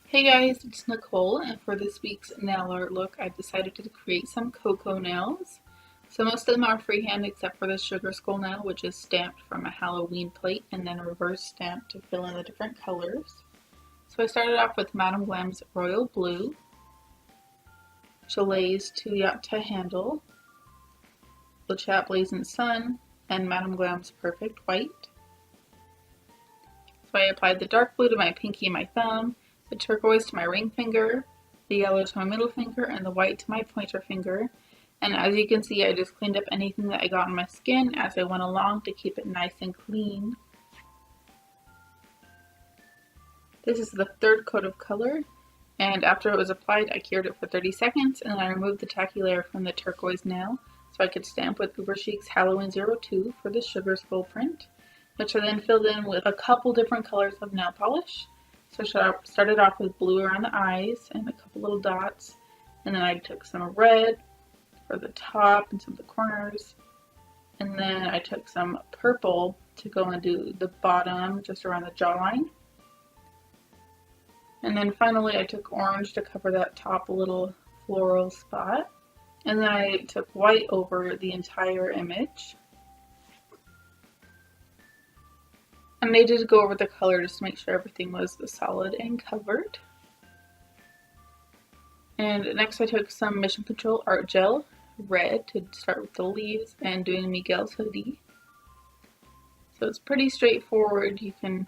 Hey guys, it's Nicole, and for this week's nail art look, I decided to create some Coco nails. So most of them are freehand except for the sugar skull nail, which is stamped from a Halloween plate and then reverse stamped to fill in the different colors. So I started off with Madame Glam's Royal Blue, Chalet's Too Yacht to Handle, Le Chat Blazing Sun, and Madame Glam's Perfect White. So I applied the dark blue to my pinky and my thumb, the turquoise to my ring finger, the yellow to my middle finger, and the white to my pointer finger. And as you can see, I just cleaned up anything that I got on my skin as I went along to keep it nice and clean. This is the third coat of color, and after it was applied, I cured it for 30 seconds, and then I removed the tacky layer from the turquoise nail so I could stamp with Uber Chic's Halloween 02 for the sugar skull print, which I then filled in with a couple different colors of nail polish. So I started off with blue around the eyes and a couple little dots, and then I took some red for the top and some of the corners, and then I took some purple to go and do the bottom just around the jawline. And then finally I took orange to cover that top little floral spot, and then I took white over the entire image. And I did go over the color just to make sure everything was solid and covered. And next I took some Mission Control Art Gel, red, to start with the leaves and doing Miguel's hoodie. So it's pretty straightforward. You can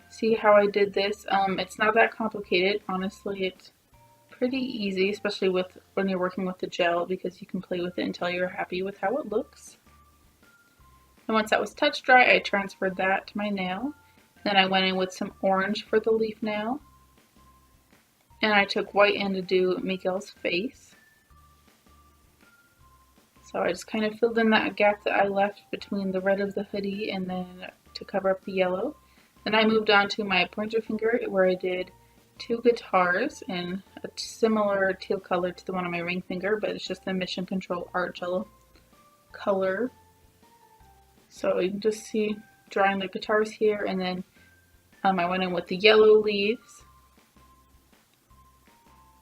see how I did this. It's not that complicated. Honestly, it's pretty easy, especially when you're working with the gel, because you can play with it until you're happy with how it looks. And once that was touch dry, I transferred that to my nail. Then I went in with some orange for the leaf nail. And I took white in to do Miguel's face. So I just kind of filled in that gap that I left between the red of the hoodie and then to cover up the yellow. Then I moved on to my pointer finger where I did two guitars in a similar teal color to the one on my ring finger, but it's just the Mission Control Art Gel color. So you can just see drawing the guitars here, and then I went in with the yellow leaves,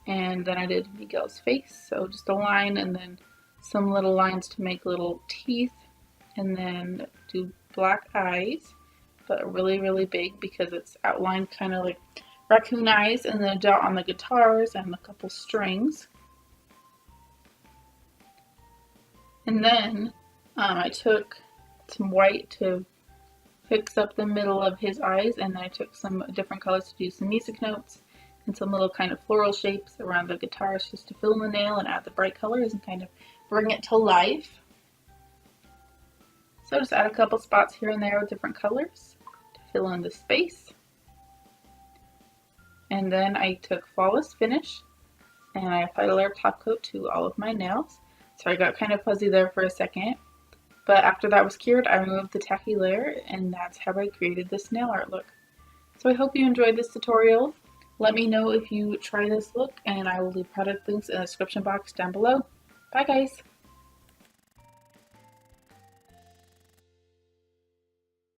and then I did Miguel's face, so just a line and then some little lines to make little teeth, and then do black eyes, but really, really big because it's outlined kind of like raccoon eyes, and then a dot on the guitars and a couple strings. And then I took some white to fix up the middle of his eyes, and then I took some different colors to do some music notes and some little kind of floral shapes around the guitars just to fill in the nail and add the bright colors and kind of bring it to life. So just add a couple spots here and there with different colors to fill in the space. And then I took Flawless Finish and I applied a layer of top coat to all of my nails. So I got kind of fuzzy there for a second. But after that was cured, I removed the tacky layer, and that's how I created this nail art look. So I hope you enjoyed this tutorial. Let me know if you try this look, and I will leave product links in the description box down below. Bye guys!